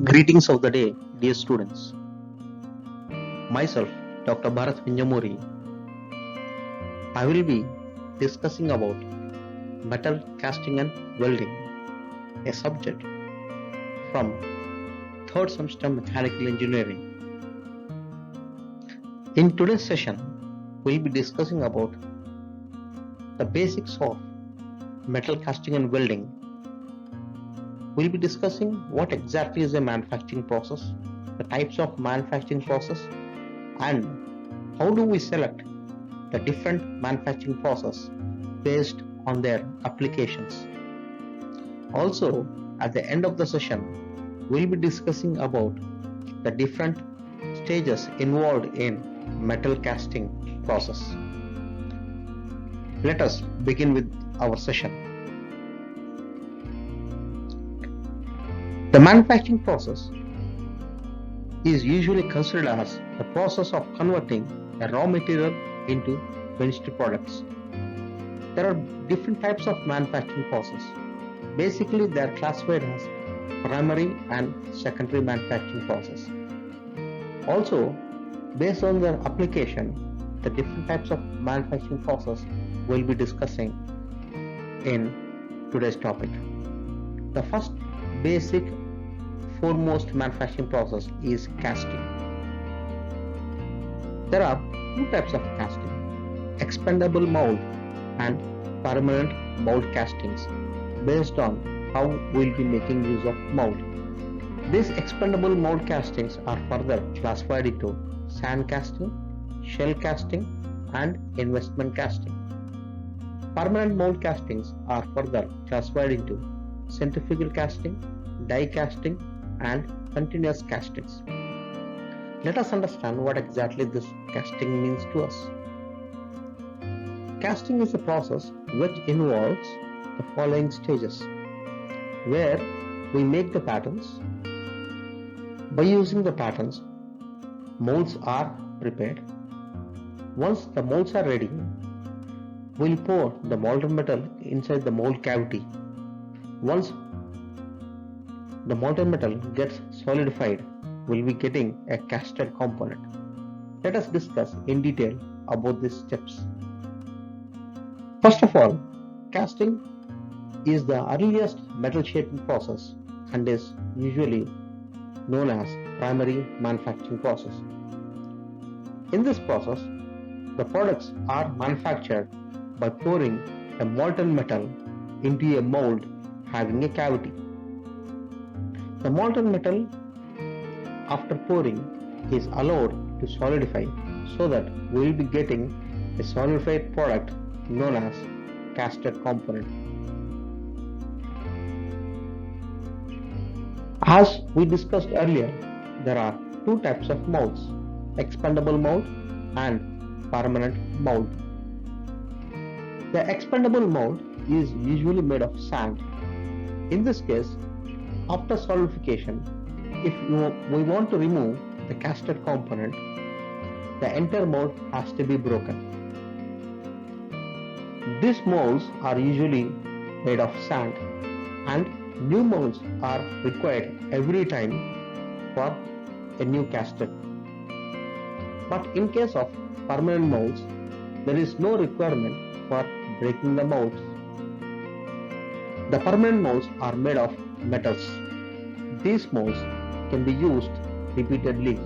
Greetings of the day, dear students. Myself, Dr. Bharat Vinjamuri, I will be discussing about metal casting and welding, a subject from third semester mechanical engineering. In today's session, we'll be discussing about the basics of metal casting and welding. We'll be discussing what exactly is a manufacturing process, the types of manufacturing process, and how do we select the different manufacturing process based on their applications. Also, at the end of the session, we'll be discussing about the different stages involved in metal casting process. Let us begin with our session. The manufacturing process is usually considered as the process of converting a raw material into finished products. There are different types of manufacturing process. Basically, they are classified as primary and secondary manufacturing process. Also, based on their application, the different types of manufacturing process we'll be discussing in today's topic. The first basic foremost manufacturing process is casting. There are two types of casting: expandable mold and permanent mold castings, based on how we'll be making use of mold. These expandable mold castings are further classified into sand casting, shell casting, and investment casting. Permanent mold castings are further classified into centrifugal casting, die casting, and continuous castings. Let us understand what exactly this casting means to us. Casting is a process which involves the following stages, where we make the patterns. By using the patterns, molds are prepared. Once the molds are ready, we'll pour the molten metal inside the mold cavity. Once the molten metal gets solidified, we'll be getting a casted component. Let us discuss in detail about these steps. First of all, casting is the earliest metal shaping process and is usually known as primary manufacturing process. In this process, the products are manufactured by pouring a molten metal into a mold having a cavity. The molten metal, after pouring, is allowed to solidify so that we will be getting a solidified product known as casted component. As we discussed earlier, there are two types of molds: expandable mold and permanent mold. The expandable mold is usually made of sand. In this case, after solidification, if we want to remove the casted component, the entire mold has to be broken. These molds are usually made of sand, and new molds are required every time for a new casted. But in case of permanent molds, there is no requirement for breaking the molds. The permanent molds are made of metals. These molds can be used repeatedly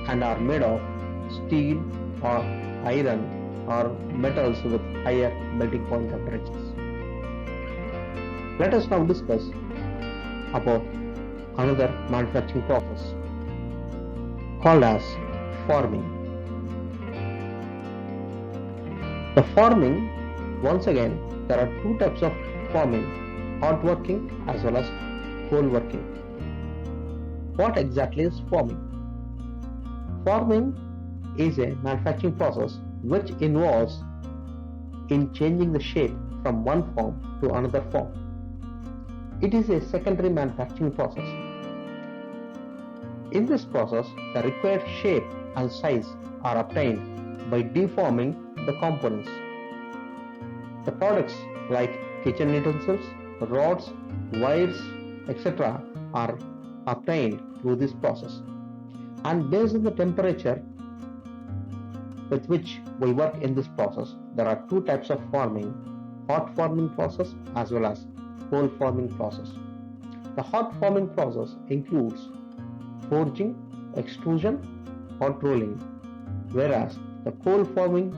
and are made of steel or iron or metals with higher melting point temperatures. Let us now discuss about another manufacturing process called as forming. The forming, once again, there are two types of forming: hot working as well as cold working. What exactly is forming? Forming is a manufacturing process which involves in changing the shape from one form to another form. It is a secondary manufacturing process. In this process, the required shape and size are obtained by deforming the components. The products like kitchen utensils, rods, wires, etc. are obtained through this process. And based on the temperature with which we work in this process, there are two types of forming: hot forming process as well as cold forming process. The hot forming process includes forging, extrusion, hot rolling, whereas the cold forming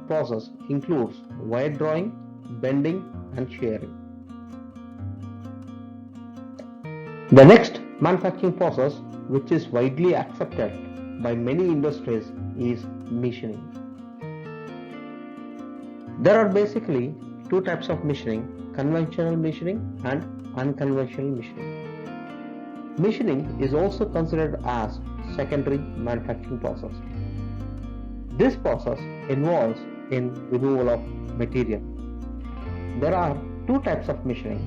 process includes wire drawing, bending, and shearing. The next manufacturing process, which is widely accepted by many industries, is machining. There are basically two types of machining: conventional machining and unconventional machining. Machining is also considered as secondary manufacturing process. This process involves in removal of material. There are two types of machining: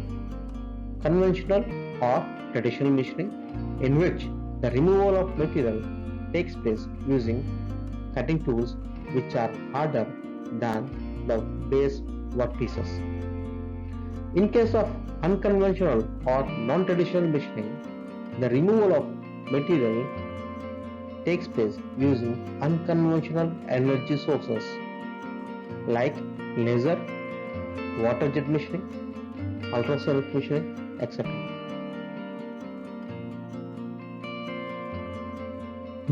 conventional or traditional machining, in which the removal of material takes place using cutting tools which are harder than the base workpieces. In case of unconventional or non-traditional machining, the removal of material takes place using unconventional energy sources like laser, water jet machining, ultrasonic machining, etc.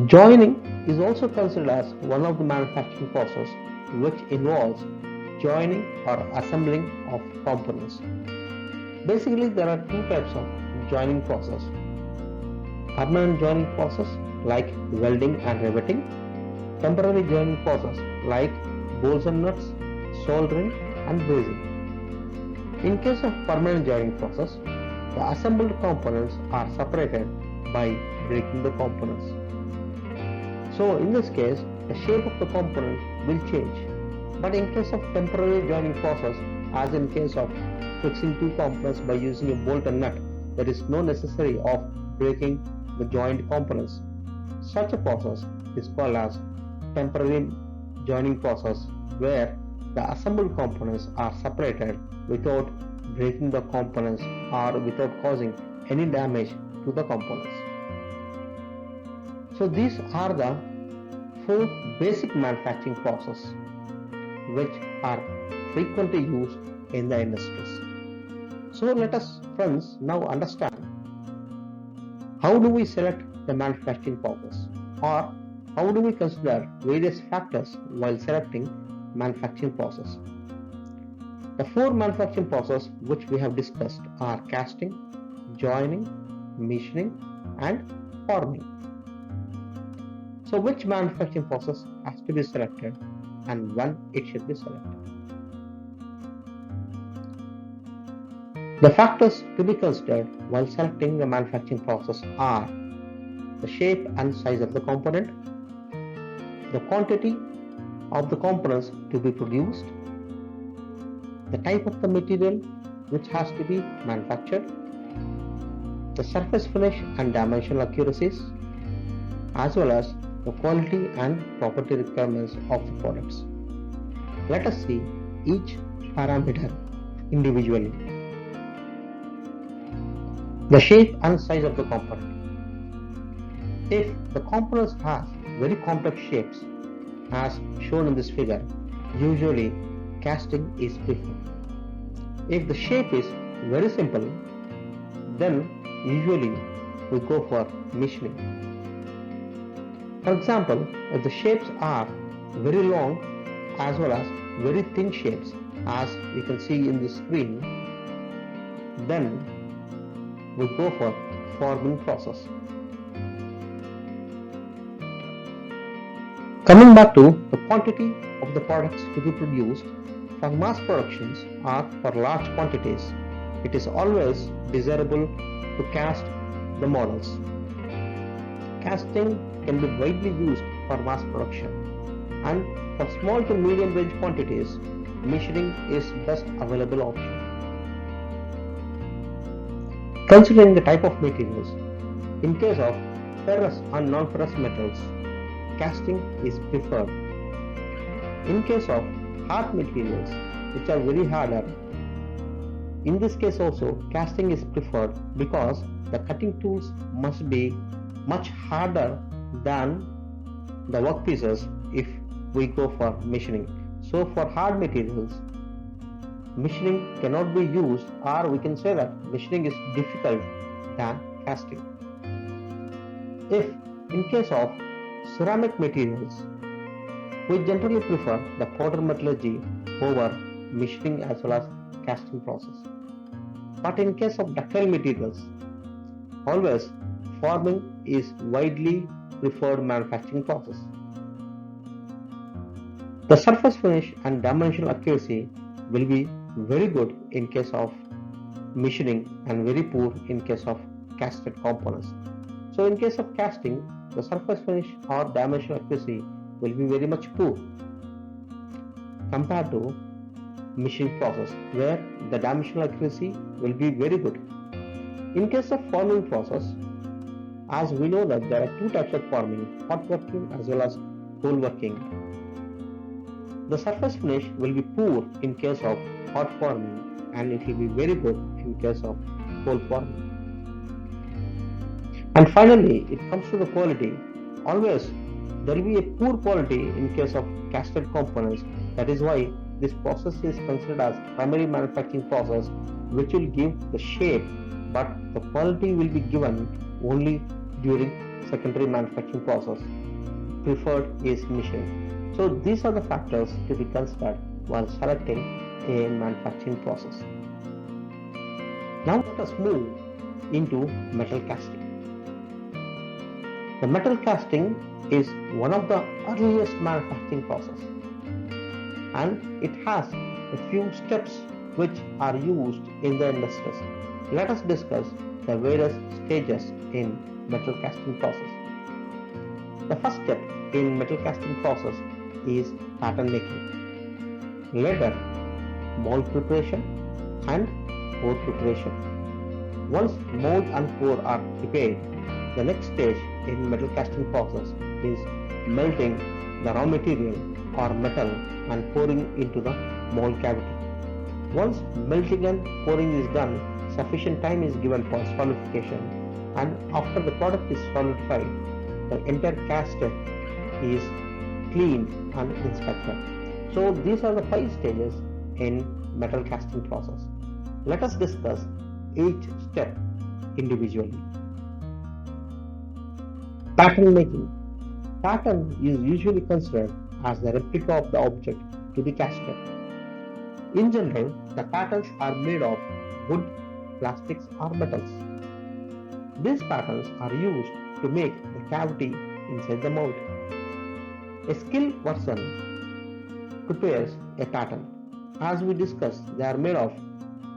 Joining is also considered as one of the manufacturing processes, which involves joining or assembling of components. Basically, there are two types of joining process: permanent joining process like welding and riveting, temporary joining process like bolts and nuts, soldering and brazing. In case of permanent joining process, the assembled components are separated by breaking the components. So in this case, the shape of the component will change. But in case of temporary joining process, as in case of fixing two components by using a bolt and nut, there is no necessity of breaking the joined components. Such a process is called as temporary joining process, where the assembled components are separated without breaking the components or without causing any damage to the components. So these are the four basic manufacturing processes which are frequently used in the industries. So let us, friends, now understand how do we select the manufacturing process, or how do we consider various factors while selecting manufacturing process. The four manufacturing processes which we have discussed are casting, joining, machining, and forming. So which manufacturing process has to be selected and when it should be selected? The factors to be considered while selecting the manufacturing process are the shape and size of the component, the quantity of the components to be produced, the type of the material which has to be manufactured, the surface finish and dimensional accuracies, as well as the quality and property requirements of the products. Let us see each parameter individually. The shape and size of the component. If the components have very complex shapes, as shown in this figure, usually casting is preferred. If the shape is very simple, then usually we go for machining. For example, if the shapes are very long as well as very thin shapes, as you can see in the screen, then we go for forming process. Coming back to the quantity of the products to be produced, for mass productions or for large quantities, it is always desirable to cast the models. Casting can be widely used for mass production, and for small to medium range quantities, machining is best available option. Considering the type of materials, in case of ferrous and non-ferrous metals, casting is preferred. In case of hard materials which are very harder, in this case also casting is preferred because the cutting tools must be much harder than the workpieces if we go for machining. So for hard materials, machining cannot be used, or we can say that machining is difficult than casting. If in case of ceramic materials, we generally prefer the powder metallurgy over machining as well as casting process. But in case of ductile materials, always forming is widely preferred manufacturing process. The surface finish and dimensional accuracy will be very good in case of machining and very poor in case of casted components. So in case of casting, the surface finish or dimensional accuracy will be very much poor compared to machining process, where the dimensional accuracy will be very good. In case of forming process, as we know that there are two types of forming, hot working as well as cold working. The surface finish will be poor in case of hot forming and it will be very good in case of cold forming. And finally, it comes to the quality. Always there will be a poor quality in case of casted components. That is why this process is considered as primary manufacturing process, which will give the shape, but the quality will be given only during secondary manufacturing process. Preferred is machining. So these are the factors to be considered while selecting a manufacturing process. Now let us move into metal casting. The metal casting is one of the earliest manufacturing process, and it has a few steps which are used in the industries. Let us discuss the various stages in metal casting process. The first step in metal casting process is pattern making. Later, mold preparation and core preparation. Once mold and core are prepared, the next stage in metal casting process is melting the raw material or metal and pouring into the mold cavity. Once melting and pouring is done, sufficient time is given for solidification, and after the product is solidified, the entire caster is cleaned and inspected. So these are the 5 stages in metal casting process. Let us discuss each step individually. Pattern making. Pattern is usually considered as the replica of the object to be casted. In general, the patterns are made of wood, plastics or metals. These patterns are used to make the cavity inside the mold. A skilled person prepares a pattern. As we discussed, they are made of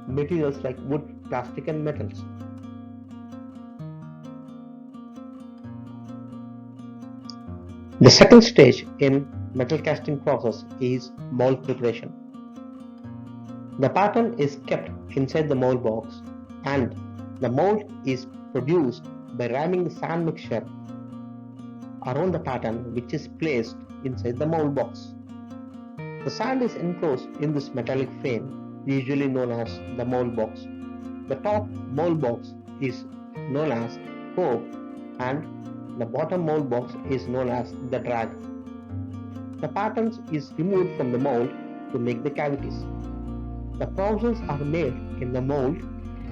materials like wood, plastic and metals. The second stage in metal casting process is mold preparation. The pattern is kept inside the mold box and the mold is produced by ramming the sand mixture around the pattern, which is placed inside the mold box. The sand is enclosed in this metallic frame, usually known as the mold box. The top mold box is known as cope and the bottom mold box is known as the drag. The patterns is removed from the mold to make the cavities. The provisions are made in the mold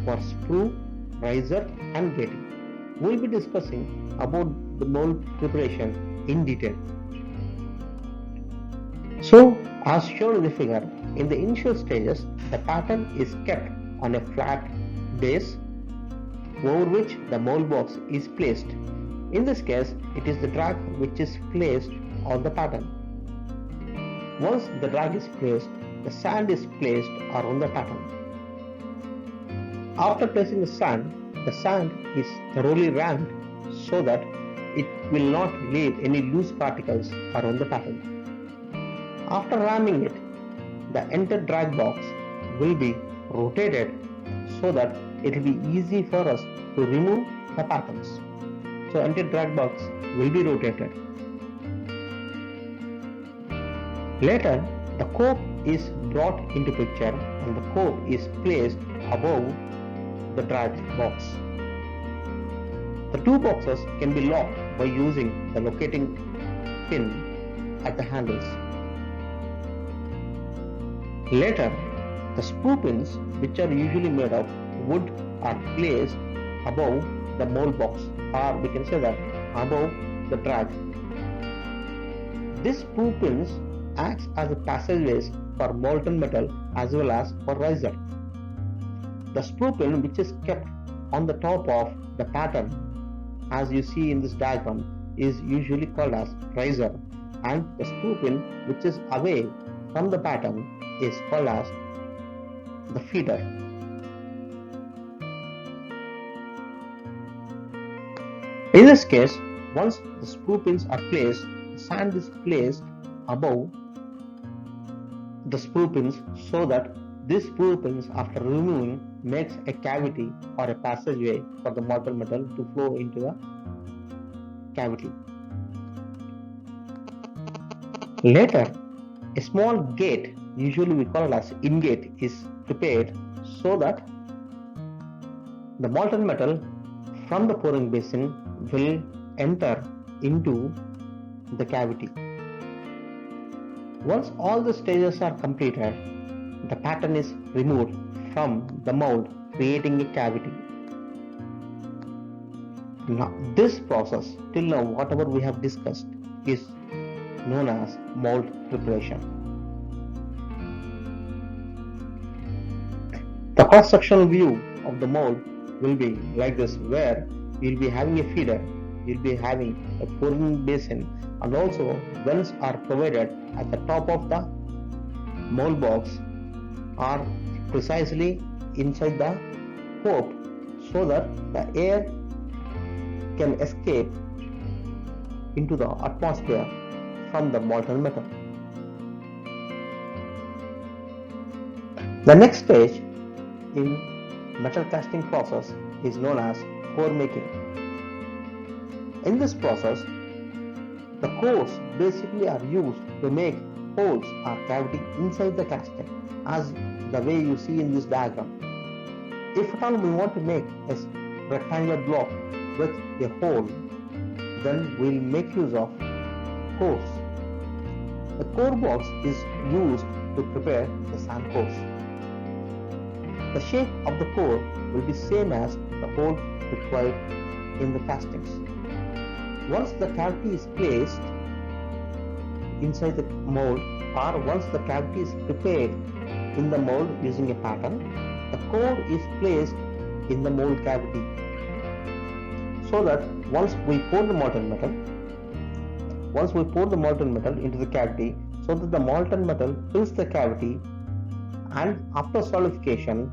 for sprue, riser and gating. We will be discussing about the mold preparation in detail. So, as shown in the figure, in the initial stages, the pattern is kept on a flat base over which the mold box is placed. In this case, it is the drag which is placed on the pattern. Once the drag is placed, the sand is placed around the pattern. After placing the sand is thoroughly rammed so that it will not leave any loose particles around the pattern. After ramming it, the entire drag box will be rotated so that it will be easy for us to remove the patterns. So entire drag box will be rotated. Later, the cope is brought into picture and the cope is placed above the drag box. The two boxes can be locked by using the locating pin at the handles. Later, the screw pins, which are usually made of wood, are placed above the mold box, or we can say that above the drag. These screw pins acts as a passageways for molten metal as well as for riser. The screw pin, which is kept on the top of the pattern, as you see in this diagram, is usually called as riser, and the screw pin which is away from the pattern is called as the feeder. In this case, once the screw pins are placed, the sand is placed above the screw pins so that these screw pins, after removing, makes a cavity or a passageway for the molten metal to flow into the cavity. Later, a small gate, usually we call it as ingate, is prepared so that the molten metal from the pouring basin will enter into the cavity. Once all the stages are completed, the pattern is removed from the mold, creating a cavity. Now, this process, till now, whatever we have discussed, is known as mold preparation. The cross-sectional view of the mold will be like this, where you will be having a feeder, you will be having a pouring basin, and also wells are provided at the top of the mold box or precisely inside the hoop, so that the air can escape into the atmosphere from the molten metal. The next stage in metal casting process is known as core making. In this process, the cores basically are used to make holes or cavity inside the casting, as the way you see in this diagram. If at all we want to make a rectangular block with a hole, then we will make use of cores. The core box is used to prepare the sand cores. The shape of the core will be same as the hole required in the castings. Once the cavity is placed inside the mold, or once the cavity is prepared in the mold using a pattern, the core is placed in the mold cavity, so that once we pour the molten metal into the cavity, so that the molten metal fills the cavity, and after solidification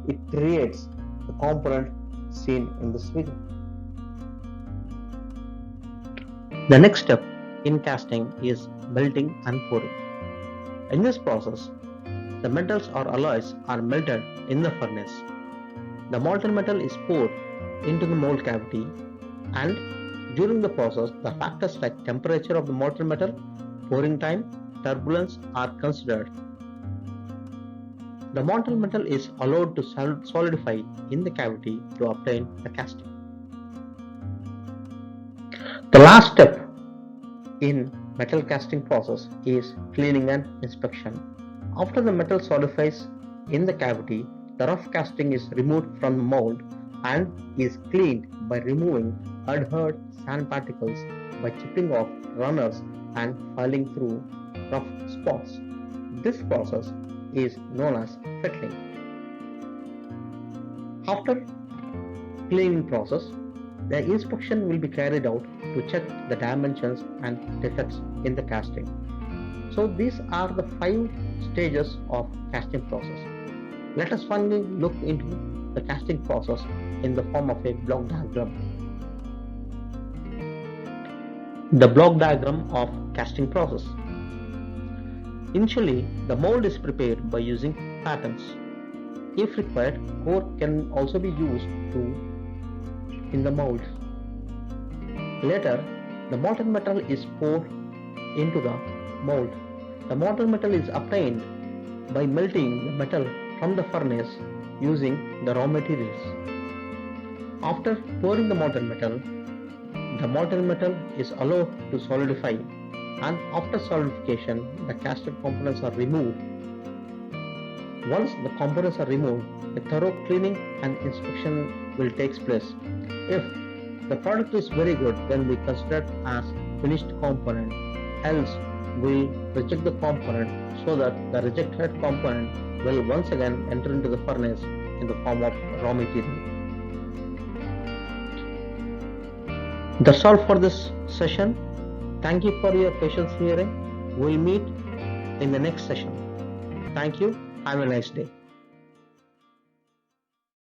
it creates the component seen in this figure. The next step in casting is melting and pouring. In this process, the metals or alloys are melted in the furnace. The molten metal is poured into the mold cavity, and during the process, the factors like temperature of the molten metal, pouring time, turbulence are considered. The molten metal is allowed to solidify in the cavity to obtain the casting. The last step in metal casting process is cleaning and inspection. After the metal solidifies in the cavity, the rough casting is removed from the mold and is cleaned by removing adhered sand particles by chipping off runners and filing through rough spots. This process is known as fettling. After cleaning process, the inspection will be carried out to check the dimensions and defects in the casting. So these are the 5 stages of casting process. Let us finally look into the casting process in the form of a block diagram. The block diagram of casting process. Initially, the mold is prepared by using patterns. If required, core can also be used in the mold. Later, the molten metal is poured into the mold. The molten metal is obtained by melting the metal from the furnace using the raw materials. After pouring the molten metal is allowed to solidify, and after solidification, the casted components are removed. Once the components are removed, a thorough cleaning and inspection will take place. If the product is very good, then we consider it as finished component. Else, we reject the component so that the rejected component will once again enter into the furnace in the form of raw material. That's all for this session. Thank you for your patience hearing. We'll meet in the next session. Thank you. Have a nice day.